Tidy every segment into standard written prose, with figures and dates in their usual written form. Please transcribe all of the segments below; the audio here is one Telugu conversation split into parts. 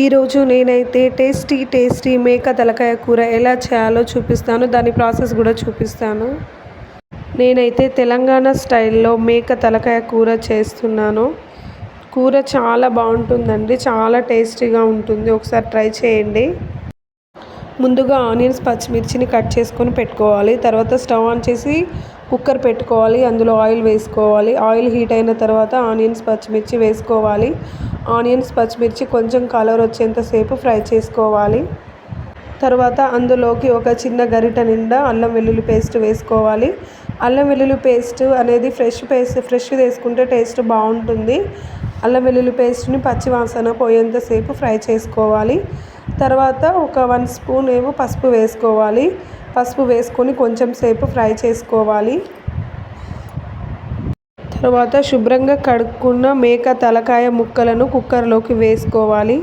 ఈరోజు నేనైతే టేస్టీ మేక తలకాయ కూర ఎలా చేయాలో చూపిస్తాను. దాని ప్రాసెస్ కూడా చూపిస్తాను. నేనైతే తెలంగాణ స్టైల్లో మేక తలకాయ కూర చేస్తున్నాను. కూర చాలా బాగుంటుందండి, చాలా టేస్టీగా ఉంటుంది. ఒకసారి ట్రై చేయండి. ముందుగా ఆనియన్స్, పచ్చిమిర్చిని కట్ చేసుకొని పెట్టుకోవాలి. తర్వాత స్టవ్ ఆన్ చేసి కుక్కర్ పెట్టుకోవాలి. అందులో ఆయిల్ వేసుకోవాలి. ఆయిల్ హీట్ అయిన తర్వాత ఆనియన్స్, పచ్చిమిర్చి వేసుకోవాలి. ఆనియన్స్, పచ్చిమిర్చి కొంచెం కలర్ వచ్చేంతసేపు ఫ్రై చేసుకోవాలి. తర్వాత అందులోకి ఒక చిన్న గరిట నిండా అల్లం వెల్లుల్లి పేస్ట్ వేసుకోవాలి. అల్లం వెల్లుల్లి పేస్ట్ అనేది ఫ్రెష్ వేసుకుంటే టేస్ట్ బాగుంటుంది. అల్లం వెల్లుల్లి పేస్ట్ని పచ్చివాసన పోయేంతసేపు ఫ్రై చేసుకోవాలి. తర్వాత ఒక 1 స్పూన్ పసుపు వేసుకోవాలి. పసుపు వేసుకొని కొంచెం సేపు ఫ్రై చేసుకోవాలి. తర్వాత శుభ్రంగా కడుక్కున్న మేక తలకాయ ముక్కలను కుక్కర్లోకి వేసుకోవాలి.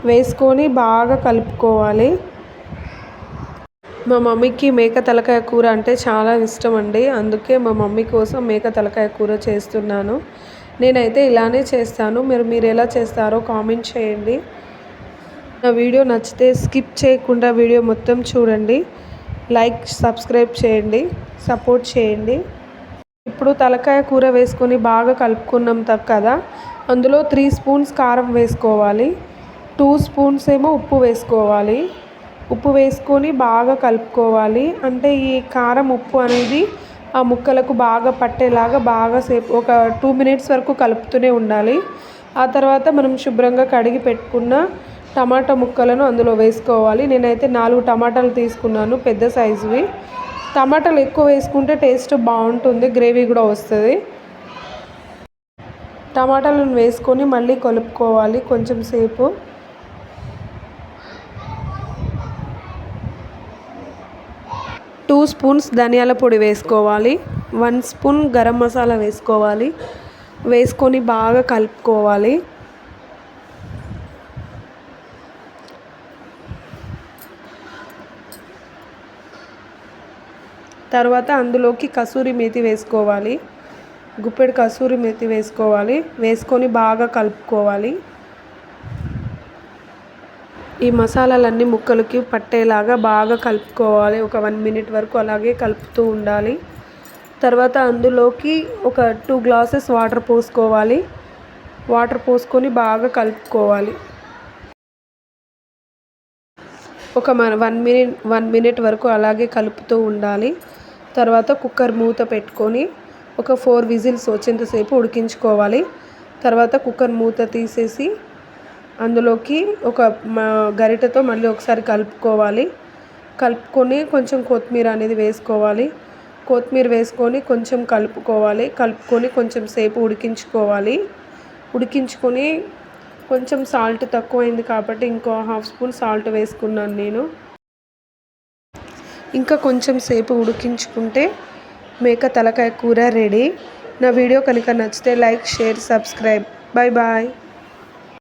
వేసుకొని బాగా కలుపుకోవాలి. మా మమ్మీకి మేక తలకాయ కూర అంటే చాలా ఇష్టం అండి. అందుకే మా మమ్మీ కోసం మేక తలకాయ కూర చేస్తున్నాను. నేనైతే ఇలానే చేస్తాను. మీరు ఎలా చేస్తారో కామెంట్ చేయండి. నా వీడియో నచ్చితే స్కిప్ చేయకుండా వీడియో మొత్తం చూడండి. లైక్, సబ్స్క్రైబ్ చేయండి, సపోర్ట్ చేయండి. ఇప్పుడు తలకాయ కూర వేసుకొని బాగా కలుపుకున్నాం కదా, అందులో 3 స్పూన్స్ కారం వేసుకోవాలి. 2 స్పూన్స్ ఉప్పు వేసుకోవాలి. ఉప్పు వేసుకొని బాగా కలుపుకోవాలి. అంటే ఈ కారం, ఉప్పు అనేది ఆ ముక్కలకు బాగా పట్టేలాగా బాగా సేపు ఒక 2 మినిట్స్ వరకు కలుపుతూనే ఉండాలి. ఆ తర్వాత మనం శుభ్రంగా కడిగి పెట్టుకున్న టమాటా ముక్కలను అందులో వేసుకోవాలి. నేనైతే 4 టమాటాలు తీసుకున్నాను, పెద్ద సైజువి. టమాటాలు ఎక్కువ వేసుకుంటే టేస్ట్ బాగుంటుంది, గ్రేవీ కూడా వస్తుంది. టమాటాలను వేసుకొని మళ్ళీ కలుపుకోవాలి కొంచెం సేపు. టూ స్పూన్స్ ధనియాల పొడి వేసుకోవాలి. 1 స్పూన్ గరం మసాలా వేసుకోవాలి. వేసుకొని బాగా కలుపుకోవాలి. తర్వాత అందులోకి కసూరి మేతి వేసుకోవాలి. గుప్పెడు కసూరి మేతి వేసుకోవాలి. వేసుకొని బాగా కలుపుకోవాలి. ఈ మసాలాలన్నీ ముక్కలకి పట్టేలాగా బాగా కలుపుకోవాలి. ఒక 1 మినిట్ వరకు అలాగే కలుపుతూ ఉండాలి. తర్వాత అందులోకి ఒక 2 గ్లాసెస్ వాటర్ పోసుకోవాలి. వాటర్ పోసుకొని బాగా కలుపుకోవాలి. ఒక 1 మినిట్ వరకు అలాగే కలుపుతూ ఉండాలి. తర్వాత కుక్కర్ మూత పెట్టుకొని ఒక 4 విజిల్స్ వచ్చేంతసేపు ఉడికించుకోవాలి. తర్వాత కుక్కర్ మూత తీసేసి అందులోకి ఒక గరిటెతో మళ్ళీ ఒకసారి కలుపుకోవాలి. కలుపుకొని కొంచెం కొత్తిమీర అనేది వేసుకోవాలి. కొత్తిమీర వేసుకొని కొంచెం కలుపుకోవాలి. కలుపుకొని కొంచెం సేపు ఉడికించుకోవాలి. ఉడికించుకొని కొంచెం సాల్ట్ తక్కువైంది కాబట్టి ఇంకో 1/2 స్పూన్ సాల్ట్ వేసుకున్నాను నేను. ఇంకా కొంచెం సేపు ఉడికించుకుంటే మేక తలకాయ కూర రెడీ. నా వీడియో కనుక నచ్చితే like, share, subscribe. Bye bye.